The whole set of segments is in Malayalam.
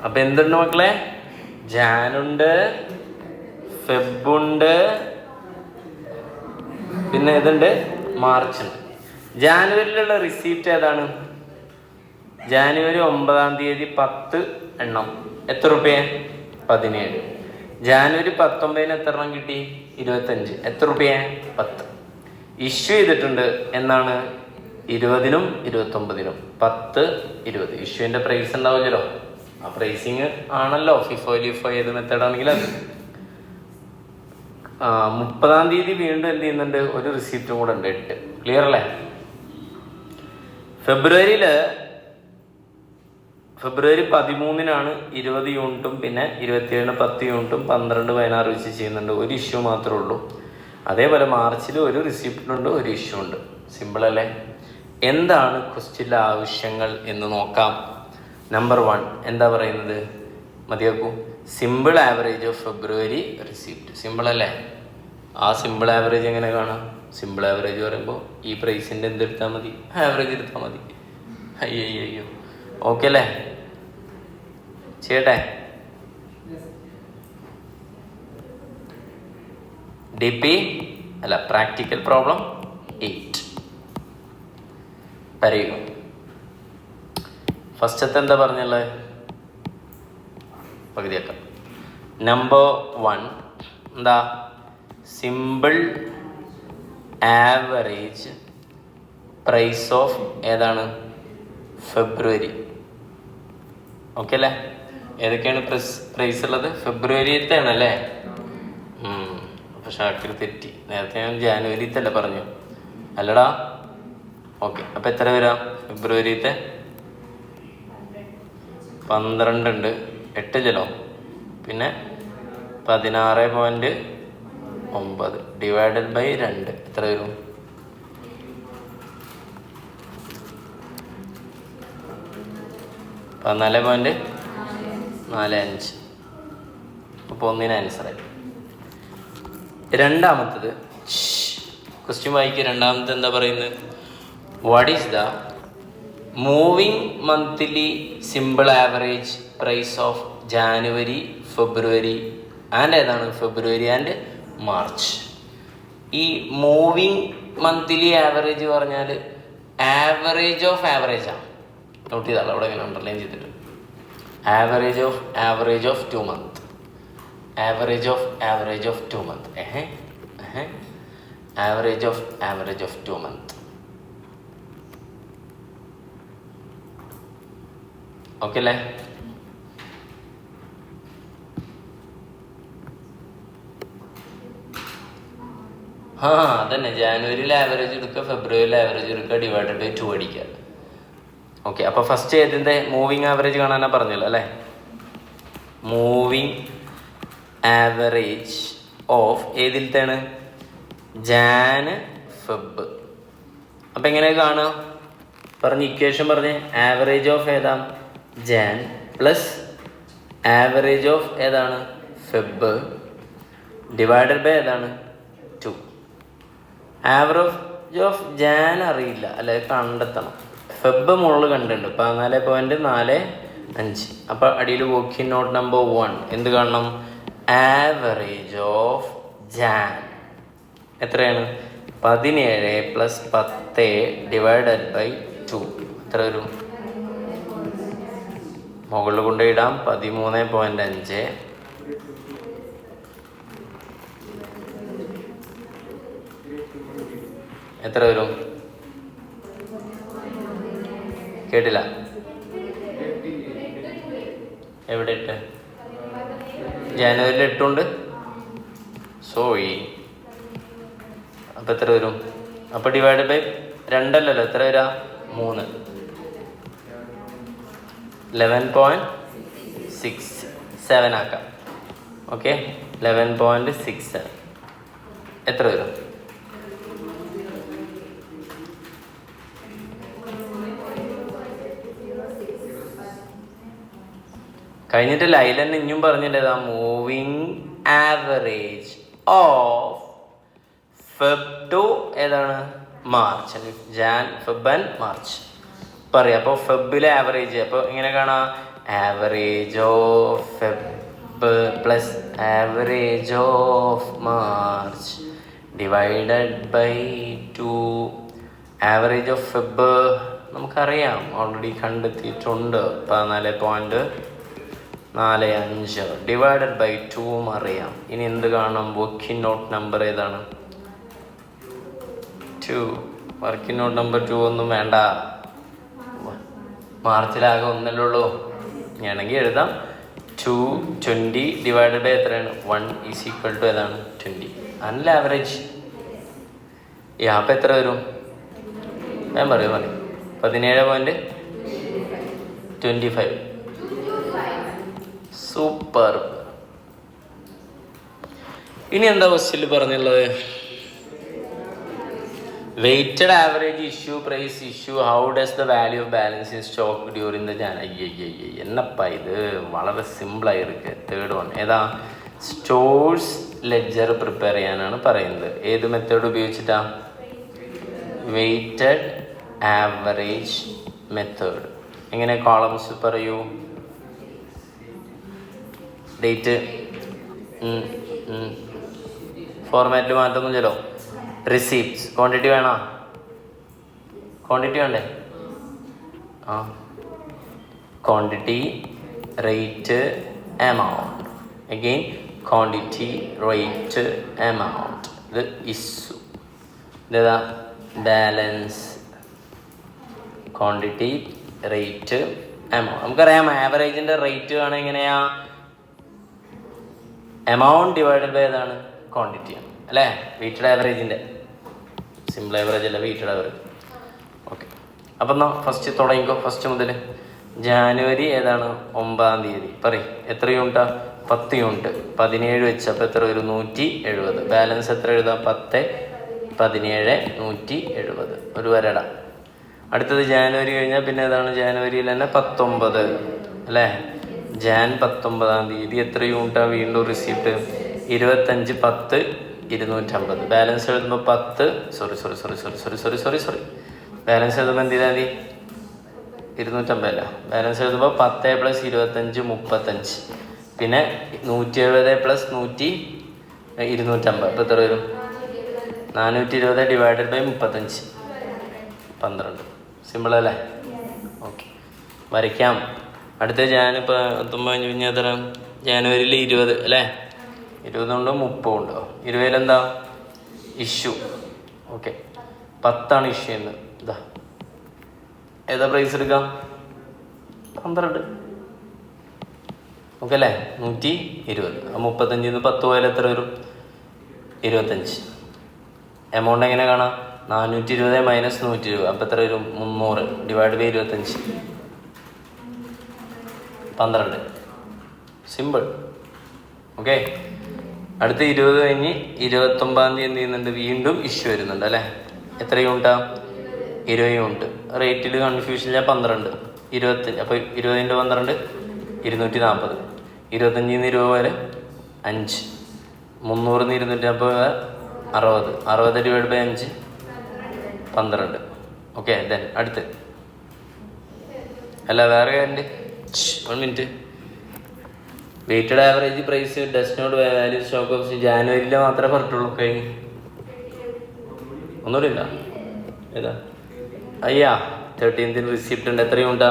അപ്പൊ എന്തുണ്ട് മക്കളെ? ജാനുണ്ട്, ഫെബുണ്ട്, പിന്നെ ഇതുണ്ട്, മാർച്ച് ഉണ്ട്. ജാനുവരിയിലുള്ള റിസീപ്റ്റ് ഏതാണ്? ജാനുവരി 9 10 എണ്ണം. എത്ര റുപ്യ? 17. ജാനുവരി 19 എത്ര എണ്ണം കിട്ടി? 25. എത്ര റുപ്യ? 10. ഇഷ്യൂ ചെയ്തിട്ടുണ്ട് എന്നാണ്? 20-നും 29-നും. 10, 20. ഇഷ്യൂവിന്റെ പ്രൈസ് ഉണ്ടാവില്ലല്ലോ. ആ പ്രൈസിങ് ആണല്ലോ ഫിഫോ ലിഫോ ഏത് മെത്തേഡ് ആണെങ്കിലും അത്. 30 വീണ്ടും എന്ത് ചെയ്യുന്നുണ്ട്? ഒരു റിസീപ്റ്റും കൂടെ ഉണ്ട്, 8. ക്ലിയർ അല്ലേ? ഫെബ്രുവരി 13-നാണ് 20 യൂണിറ്റും പിന്നെ 27-ന് 10 യൂണിറ്റും 12, 16 വെച്ച് ചെയ്യുന്നുണ്ട്. ഒരു ഇഷ്യൂ മാത്രമേ ഉള്ളൂ. അതേപോലെ മാർച്ചിൽ ഒരു റിസീപ്റ്റുണ്ട്, ഒരു ഇഷ്യൂ ഉണ്ട്. സിമ്പിൾ അല്ലേ? എന്താണ് ക്വസ്റ്റ്യനിലെ ആവശ്യങ്ങൾ എന്ന് നോക്കാം. നമ്പർ 1 എന്താ പറയുന്നത്? മതിയാക്കൂ. Simple average of February receipt. Simple അല്ലേ? ആ സിമ്പിൾ ആവറേജ് എങ്ങനെ കാണാം? സിമ്പിൾ ആവറേജ് പറയുമ്പോൾ ഈ പ്രൈസിൻ്റെ എന്തെടുത്താൽ മതി? ആവറേജ് എടുത്താൽ മതി. അയ്യോ ഓക്കെ അല്ലേ? ചെയ്യട്ടെ? DP അല്ല, പ്രാക്ടിക്കൽ പ്രോബ്ലം 8 പറയുക. ഫസ്റ്റത്തെ എന്താ പറഞ്ഞുള്ളത്? പകുതിയാക്കാം. നമ്പർ 1 എന്താ? സിമ്പിൾ ആവറേജ് പ്രൈസ് ഓഫ് ഏതാണ്? ഫെബ്രുവരി. ഓക്കെ അല്ലേ? ഏതൊക്കെയാണ് പ്രൈസ് ഉള്ളത്? ഫെബ്രുവരിത്തെ ആണല്ലേ? അപ്പോൾ ഷാക്കിർ തെറ്റി. നേരത്തെ ഞാൻ ജാനുവരിത്തല്ലേ പറഞ്ഞു, അല്ലടാ? ഓക്കെ, അപ്പം എത്ര വരാം? ഫെബ്രുവരിത്തെ 12 ഉണ്ട്, 8 ഇല്ലല്ലോ. പിന്നെ 16.9 ഡിവൈഡഡ് ബൈ 2 എത്ര വരും? 14.45. അപ്പോൾ 1 ആൻസറായി. രണ്ടാമത്തത് ക്വസ്റ്റ്യൻ വായിക്കുക. രണ്ടാമത്തെ എന്താ പറയുന്നത്? What is the moving monthly simple average price of January, February and ഏതാണ്? February and March. ഈ മൂവിങ് മന്ത്ലി ആവറേജ് പറഞ്ഞാൽ ആവറേജ് ഓഫ് ആവറേജാണ്. നോട്ട് ചെയ്താലോ, അവിടെ ഇങ്ങനെ അണ്ടർലൈൻ ചെയ്തിട്ട്. Average of 2 months. Average of 2 months. Average of 2 months. Okay അല്ലേ? അതന്നെ. ജാനുവരിയിൽ ആവറേജ് എടുക്കുക, ഫെബ്രുവരിയിൽ ആവറേജ് എടുക്കുക, ഡിവൈഡഡ് ബൈ 2 അടിക്കുക. ഓക്കെ, അപ്പോൾ ഫസ്റ്റ് ഏതിൻ്റെ മൂവിങ് ആവറേജ് കാണാനാ പറഞ്ഞല്ലോ അല്ലേ? മൂവിങ് ആവറേജ് ഓഫ് ഏതിലത്തെയാണ്? Jan, Feb. അപ്പം എങ്ങനെ കാണുക? പറഞ്ഞ് ഇക്വേഷൻ പറഞ്ഞ്. ആവറേജ് ഓഫ് ഏതാ? ജാൻ പ്ലസ് ആവറേജ് ഓഫ് ഏതാണ്? ഫെബ് ഡിവൈഡഡ് ബൈ ഏതാണ്? 2. ആവറേജ് ഓഫ് ജാൻ അറിയില്ല അല്ലെ, കണ്ടെത്തണം. ഫെബ് മുകളിൽ കണ്ടിട്ടുണ്ട്, 14.45. അപ്പം അടിയിൽ വോക്കിൻ നോട്ട് നമ്പർ 1 എന്ത് കാണണം? ആവറേജ് ഓഫ് ജാൻ എത്രയാണ്? 17 + 10 ഡിവൈഡഡ് ബൈ 2 എത്ര വരും? മുകളിൽ കൊണ്ടുപോയിടാം. 13.5. എത്ര വരും? കേട്ടില്ല. എവിടെ 8? ജാനുവരിയിൽ 8 ഉണ്ട്. സോറി. അപ്പം എത്ര വരും? അപ്പം ഡിവൈഡ് ബൈ 2 അല്ലല്ലോ, എത്ര വരാ? 3. 11.67 ആക്കാം. ഓക്കെ, 11.67 എത്ര വരും? കഴിഞ്ഞിട്ട് ലൈലൻ ഇനിയും പറഞ്ഞില്ലേതാ? Moving average of Feb to ഏതാണ്? March. Jan, Feb and March. പറയാം. അപ്പോൾ ഫെബിലെ ആവറേജ് അപ്പോൾ എങ്ങനെ കാണാം? Average of Feb plus average of March divided by 2. Average of Feb നമുക്കറിയാം, ഓൾറെഡി കണ്ടെത്തിയിട്ടുണ്ട്. 14.45 ഡിവൈഡഡ് ബൈ 2 അറിയാം. ഇനി എന്ത് കാണണം? വർക്കിംഗ് നോട്ട് നമ്പർ ഏതാണ്? 2. വർക്കിംഗ് നോട്ട് നമ്പർ 2 ഒന്നും വേണ്ട, മാർച്ചിലാകെ ഒന്നല്ലേ ഉള്ളൂ. ഞാനെങ്കിൽ എഴുതാം 220 ഡിവൈഡഡ് ബൈ എത്രയാണ്? 1 ഈസ് ഈക്വൽ ടു ഏതാണ്? 20. അല്ല ആവറേജ്. അപ്പം എത്ര വരും? ഞാൻ പറയും 17.25. സൂപ്പർ. ഇനി എന്താ ക്വസ്റ്റ്യനിൽ പറഞ്ഞുള്ളത്? Weighted average issue price issue how does the value of balance in stock during the എന്നപ്പാ ഇത് വളരെ സിമ്പിളായി ഇருக்கு. തേർഡ് വൺ ഏതാ? സ്റ്റോഴ്സ് ലെഡ്ജർ പ്രിപ്പയർ ചെയ്യാനാണ് പറയുന്നത്. ഏത് മെത്തേഡ് ഉപയോഗിച്ചിട്ടാ? Weighted average method. എങ്ങനെ? കോളംസ് പറയൂ. ഡേറ്റ് ഫോർമാറ്റിൽ മാറ്റൊന്നും ചെല്ലോ. റിസീപ്റ്റ്സ് ക്വാണ്ടിറ്റി വേണോ? ക്വാണ്ടിറ്റി വേണ്ടേ? ആ quantity rate amount. Again quantity rate amount. ഇത് ഇഷ്യൂ. ഇതേതാ? ബാലൻസ്. Quantity rate amount. നമുക്കറിയാം ആവറേജിൻ്റെ റേറ്റ് ആണ് എങ്ങനെയാ? എമൗണ്ട് ഡിവൈഡഡ് ബൈ ഏതാണ്? ക്വാണ്ടിറ്റിയാണ് അല്ലേ? വെയ്റ്റഡ് ആവറേജിൻ്റെ സിമ്പിൾ ആവറേജ് അല്ല, വെയ്റ്റഡ് ആവറേജ്. ഓക്കെ, അപ്പം എന്നാൽ ഫസ്റ്റ് തുടങ്ങിക്കോ. ഫസ്റ്റ് മുതൽ ജാനുവരി ഏതാണ്? 9-ാം തീയതി. പറയും എത്ര യൂണിറ്റാ? 10 യൂണിറ്റ്. 17 വെച്ചപ്പോൾ എത്ര വരും? 170. ബാലൻസ് എത്ര എഴുതാം? 10, 17, 170. ഒരു വരട. അടുത്തത് ജാനുവരി കഴിഞ്ഞാൽ പിന്നെ ഏതാണ്? ജാനുവരിയിൽ തന്നെ 19 അല്ലേ? ജാൻ 19-ാം തീയതി എത്ര യൂണിറ്റാണ് വീണ്ടും റിസീപ്റ്റ്? 25, 10, 250. ബാലൻസ് എഴുതുമ്പോൾ 10 ബാലൻസ് എഴുതുമ്പോൾ എന്ത് ചെയ്താൽ മതി? 250 അല്ല. ബാലൻസ് എഴുതുമ്പോൾ 10 + 25 35. പിന്നെ 170 + 100 250. അപ്പോൾ എത്ര വരും? 420 ഡിവൈഡഡ് ബൈ 35 12. സിമ്പിൾ അല്ലേ? ഓക്കെ, വരയ്ക്കാം. അടുത്ത ഇപ്പോൾ 19 കഴിഞ്ഞ എത്ര? ജാനുവരിയിൽ 20 അല്ലേ? 20 ഉണ്ടോ 30 ഉണ്ടോ? 20 എന്താ? ഇഷ്യൂ. ഓക്കെ, 10 ഇഷ്യൂ എന്ന്. ഇതാ ഏതാ പ്രൈസ് എടുക്കാം? 12. ഓക്കെ അല്ലേ? 120. 35 10 പോയാൽ എത്ര വരും? 25. എമൗണ്ട് എങ്ങനെ കാണാം? 420 - 120. അപ്പം എത്ര വരും? 300 ഡിവൈഡ് ബൈ 25 12. സിമ്പിൾ. ഓക്കെ, അടുത്ത 20 കഴിഞ്ഞ് 29-ാം തീയതി എന്ത് ചെയ്യുന്നുണ്ട്? വീണ്ടും ഇഷ്യൂ വരുന്നുണ്ട് അല്ലേ? എത്ര യൂണിറ്റാ? 20 യൂണിറ്റ്. റേറ്റിൽ കൺഫ്യൂഷനില്ല. 12, 25. അപ്പോൾ 20 × 12 240. 25 20 വരെ 5. 300 240 60. 60 ഡിവൈഡ് ബൈ 5 12. ഓക്കെ, ദെൻ അടുത്ത് അല്ല വേറെ കാര്യമുണ്ട്. 1 minute. Weighted average price does not value stock option ജാനുവരിയിലെ മാത്രമേ പറഞ്ഞിട്ടുള്ളൂ. കഴിഞ്ഞ് ഒന്നുമില്ല. ഏതാ? 13th റിസിപ്റ്റ് ഉണ്ട്. എത്ര യൂണിറ്റാ?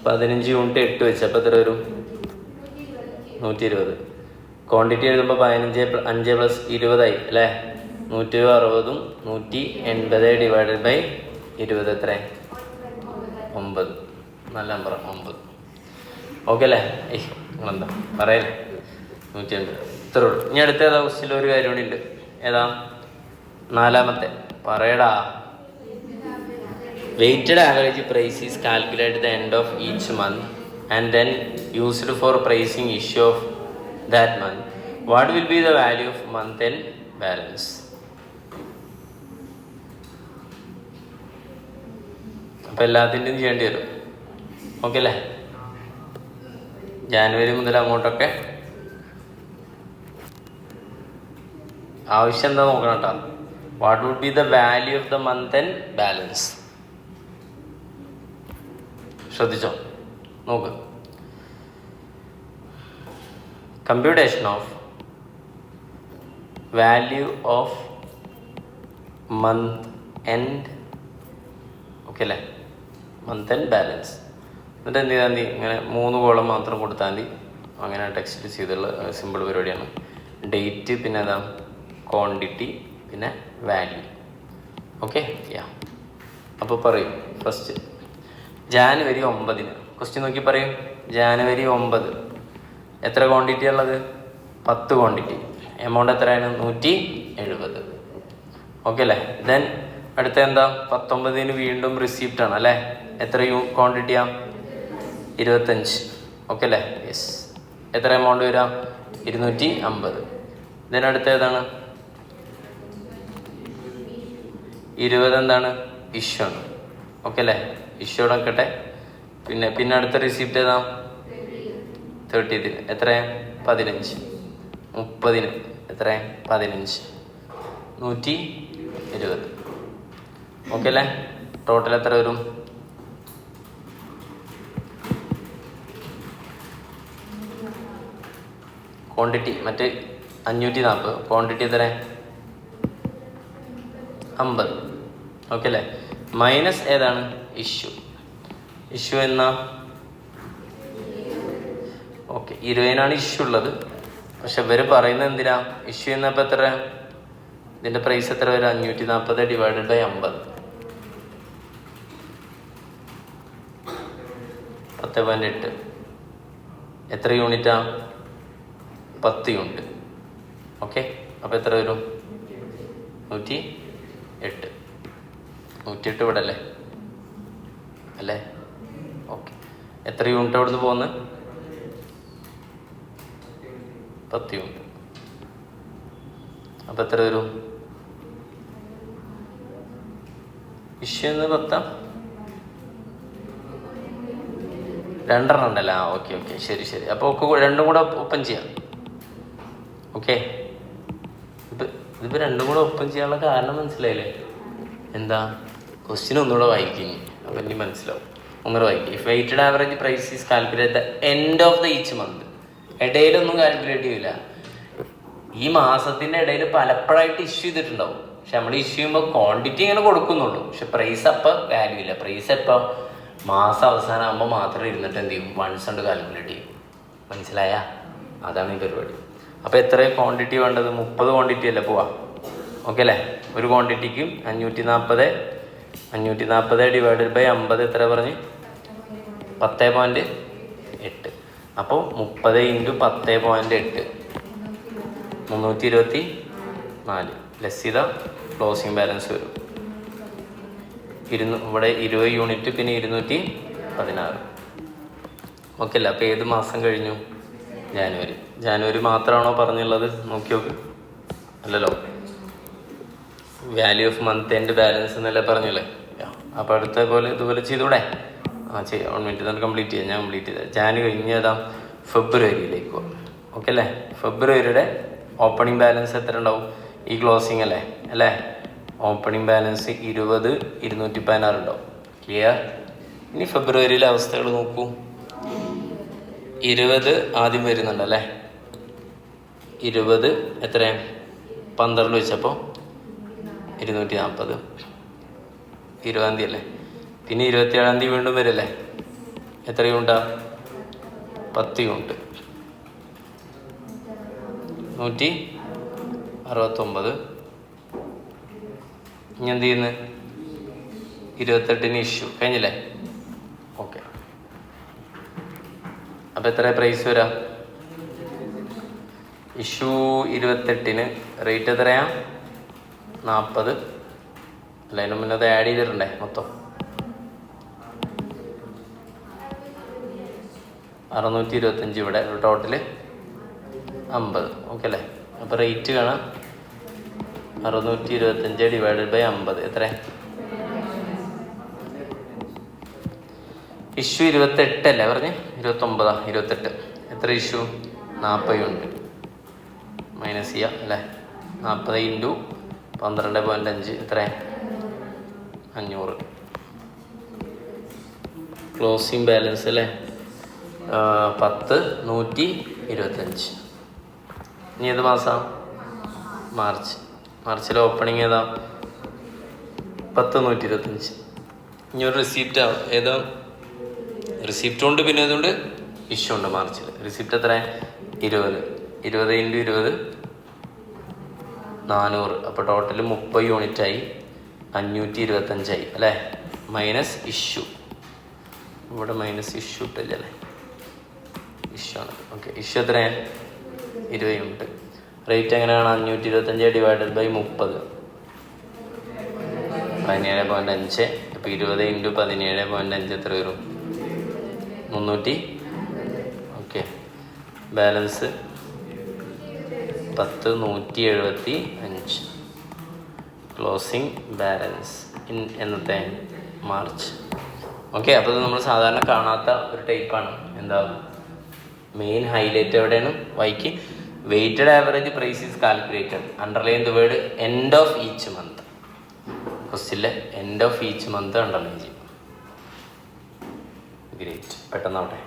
15 യൂണിറ്റ് 8 വെച്ച്. അപ്പോൾ എത്ര വരും? 120. ക്വാണ്ടിറ്റി എഴുതുമ്പോൾ 15 5 + 20 ആയി അല്ലേ? 160. 180 ഡിവൈഡഡ് ബൈ 20 എത്ര? 9. നല്ല നമ്പർ 9. ഓക്കെ അല്ലേ? നിങ്ങളെന്താ പറയല്ലേ? 180. ഇത്രേ ഉള്ളൂ. ഇനി അടുത്ത ഏതാ ക്വസ്റ്റ്യനിൽ ഒരു കാര്യം കൂടി ഉണ്ട്. ഏതാ? 4-ാമത്തെ പറയടാ. Weighted average price is calculated at the end of each month and then used for pricing issue of that month. What will be the value of month end balance? അപ്പം എല്ലാത്തിൻ്റെയും ചെയ്യേണ്ടി വരും. ഓക്കെ അല്ലേ? ജാനുവരി മുതൽ അങ്ങോട്ടൊക്കെ ആവശ്യം എന്താ നോക്കണം കേട്ടോ. What would be the value of the month and balance? ശ്രദ്ധിച്ചോ, നോക്ക്. Computation of value of month end, okay അല്ലേ, മന്ത് എൻഡ് ബാലൻസ്. എന്നിട്ട് എന്ത് ചെയ്താൽ മതി, ഇങ്ങനെ 3 കോളം മാത്രം കൊടുത്താൽ മതി. അങ്ങനെ ടെക്സ്റ്റ് ചെയ്തുള്ള സിമ്പിൾ പരിപാടിയാണ്. ഡേറ്റ്, പിന്നെ ഏതാ ക്വാണ്ടിറ്റി, പിന്നെ വാല്യൂ. ഓക്കെ, യാ. അപ്പോൾ പറയും ഫസ്റ്റ് ജാനുവരി 9. ക്വസ്റ്റ്യൻ നോക്കി പറയും. ജാനുവരി 9 എത്ര ക്വാണ്ടിറ്റി ഉള്ളത്? 10 ക്വാണ്ടിറ്റി. എമൗണ്ട് എത്രയാണ്? 170. ഓക്കെ അല്ലേ. ദെൻ അടുത്ത എന്താ, 19 വീണ്ടും റിസീപ്റ്റ് ആണ് അല്ലേ. എത്ര ക്വാണ്ടിറ്റിയാ? 25. ഓക്കെ അല്ലേ. യെസ്. എത്ര എമൗണ്ട് വരാം? 250. ദെൻ അടുത്ത ഏതാണ്? 20 എന്താണ്? ഇഷ്യൂ ആണ്. ഓക്കെ അല്ലേ. ഇഷ്യൂ നോക്കട്ടെ. പിന്നെ അടുത്ത റിസീപ്റ്റ് ഏതാ? 30. എത്ര? 15. 30 എത്ര? 15. 120. ഓക്കെ അല്ലേ. ടോട്ടൽ എത്ര വരും? ക്വാണ്ടിറ്റി മറ്റേ 540, ക്വാണ്ടിറ്റി എത്ര? 50. ഓക്കെ അല്ലേ. മൈനസ് ഏതാണ്? ഇഷ്യൂ. ഇഷ്യൂ എന്നാ? ഓക്കെ, 20 ഇഷ്യൂ ഉള്ളത്. പക്ഷെ ഇവര് പറയുന്നത് എന്തിനാ? ഇഷ്യൂ എന്നപ്പോൾ എത്ര? ഇതിന്റെ പ്രൈസ് എത്ര വരും? 540 ഡിവൈഡഡ് ബൈ 50. 10.8. എത്ര യൂണിറ്റാ? 10 യൂണിറ്റ്. ഓക്കെ, അപ്പോൾ എത്ര വരും? 108. 108 ഇവിടെ അല്ലേ അല്ലേ. ഓക്കെ, എത്ര യൂണിറ്റ് അവിടെ നിന്ന് പോകുന്നത്? 10 യൂണിറ്റ്. അപ്പോൾ എത്ര വരും? ഇഷ്യൂ എന്ന് 10 2 ഉണ്ടല്ലോ. ഓക്കെ ഓക്കെ, ശരി ശരി. അപ്പോൾ ഒക്കെ രണ്ടും കൂടെ ഓപ്പൺ ചെയ്യാം. ഓക്കെ, ഇതിപ്പോൾ രണ്ടും കൂടെ ഓപ്പൺ ചെയ്യാനുള്ള കാരണം മനസ്സിലായില്ലേ? എന്താ? ക്വസ്റ്റ്യൻ ഒന്നുകൂടെ വായിക്കിങ്ങി, അപ്പം ഇനി മനസ്സിലാവും. ഒന്നുകൂടെ വായിക്കും. If weighted average price is calculate the end of the each month. ഇടയിലൊന്നും കാൽക്കുലേറ്റ് ചെയ്യില്ല. ഈ മാസത്തിൻ്റെ ഇടയിൽ പലപ്പോഴായിട്ട് ഇഷ്യൂ ചെയ്തിട്ടുണ്ടാവും. പക്ഷെ നമ്മൾ ഇഷ്യൂ ചെയ്യുമ്പോൾ ക്വാണ്ടിറ്റി ഇങ്ങനെ കൊടുക്കുന്നുള്ളൂ. പക്ഷെ പ്രൈസ് അപ്പം വാല്യൂ ഇല്ല. പ്രൈസ് എപ്പോൾ? മാസം അവസാനം ആകുമ്പോൾ മാത്രം ഇരുന്നിട്ട് എന്ത് ചെയ്യും? വൺസ് കൊണ്ട് കാൽക്കുലേറ്റ് ചെയ്യും. മനസ്സിലായ? അതാണ് ഈ പരിപാടി. അപ്പോൾ എത്ര ക്വാണ്ടിറ്റി വേണ്ടത്? 30 ക്വാണ്ടിറ്റി അല്ലേ പോവാ. ഓക്കെ അല്ലേ. ഒരു ക്വാണ്ടിറ്റിക്ക് 540 ഡിവൈഡഡ് ബൈ 50 എത്ര പറഞ്ഞ്? 10.8. അപ്പോൾ 30 × 10.8 324. ലെസ് ചെയ്ത ക്ലോസിങ് ബാലൻസ് വരും. ഇവിടെ 20 യൂണിറ്റ്, പിന്നെ 216. ഓക്കെ അല്ലേ. അപ്പോൾ ഏത് മാസം കഴിഞ്ഞു? ജാനുവരി. ജാനുവരി മാത്രമാണോ പറഞ്ഞുള്ളത്? നോക്കി നോക്ക്. അല്ലല്ലോ, value of month end balance എന്നല്ലേ പറഞ്ഞല്ലേ. അപ്പോൾ അടുത്ത പോലെ ഇതുപോലെ ചെയ്തൂടെ? ചെയ്യാം. 1 മിനിറ്റ് തന്നെ കംപ്ലീറ്റ് ചെയ്യാം. ഞാൻ കംപ്ലീറ്റ് ചെയ്താൽ ജാനുവരി കഴിഞ്ഞ് ഏതാ? ഫെബ്രുവരിയിലേക്ക് പോകും. ഓക്കെ അല്ലേ. ഫെബ്രുവരിയുടെ ഓപ്പണിംഗ് ബാലൻസ് എത്ര ഉണ്ടാവും? ഈ ക്ലോസിങ് അല്ലേ അല്ലേ. ഓപ്പണിംഗ് ബാലൻസ് 20, 216 ഉണ്ടാവും. ക്ലിയർ? ഇനി ഫെബ്രുവരിയിലെ അവസ്ഥകൾ നോക്കൂ. 20 ആദ്യം വരുന്നുണ്ടല്ലേ. 20 എത്രയാണ്? 12 വെച്ചപ്പോൾ 240. 20-ാം തീയതി അല്ലേ. പിന്നെ 27-ാം തീയതി വീണ്ടും വരല്ലേ. എത്ര യൂണിറ്റാ? 10 യൂണിറ്റ്. 169. ഇനി എന്ത് ചെയ്യുന്നത്? 28-ന് ഇഷ്യൂ കഴിഞ്ഞില്ലേ. ഓക്കെ, അപ്പോൾ എത്ര പ്രൈസ് വരാം? ഇഷ്യൂ 28-ന് റേറ്റ് എത്രയാ? 40. അല്ല, അതിന് മുന്നേ അത് ആഡ് ചെയ്തിട്ടുണ്ടേ മൊത്തം 625. ഇവിടെ ഒരു ടോട്ടല് 50. ഓക്കെ അല്ലേ. അപ്പോൾ റേറ്റ് കാണാം 625 ഡിവൈഡഡ് ബൈ 50 എത്ര? ഇഷ്യൂ 28 അല്ലേ പറഞ്ഞ്? 29. 28. എത്ര ഇഷ്യൂ? 40 യൂണിറ്റ്. മൈനസ് ചെയ്യാം അല്ലേ. 40 × 12.5 എത്ര? 500. ക്ലോസിങ് ബാലൻസ് അല്ലേ 10,125. ഇനി ഏത് മാസം? മാർച്ച്. മാർച്ചിലെ ഓപ്പണിങ് ഏതാ? 10,125. ഇനി ഒരു റിസീപ്റ്റ് ഏതാ? റിസീപ്റ്റ് ഉണ്ട്, പിന്നെ അതുകൊണ്ട് ഇഷ്യൂ ഉണ്ട് മാർച്ചിൽ. റിസീപ്റ്റ് എത്ര? 20. 20 × 20 400. അപ്പോൾ ടോട്ടൽ 30 യൂണിറ്റായി, 525 അല്ലേ? Minus issue. ഇവിടെ മൈനസ് ഇഷ്യൂ ഇട്ടല്ലേ? ഇഷ്യൂ ആണ്. ഓക്കെ, ഇഷ്യൂ എത്രയാണ്? 20 യൂണിറ്റ്. റേറ്റ് എങ്ങനെയാണ്? 525 ഡിവൈഡഡ് ബൈ 30, 17.5. അപ്പോൾ 20 × 17.5 എത്ര വരും? 300. Okay, balance 10,175. ക്ലോസിങ് ബാലൻസ് എന്നത്തെ? മാർച്ച്. ഓക്കെ, അപ്പോൾ ഇത് നമ്മൾ സാധാരണ കാണാത്ത ഒരു ടൈപ്പാണ്. എന്താ മെയിൻ ഹൈലൈറ്റ് എവിടെയാണ്? Which weighted average price is calculated. Underline the word end of each month. ക്വസ്റ്റ്യനിലെ end of each month underline ചെയ്യും. ഗ്രേറ്റ്, പെട്ടെന്നാവട്ടെ.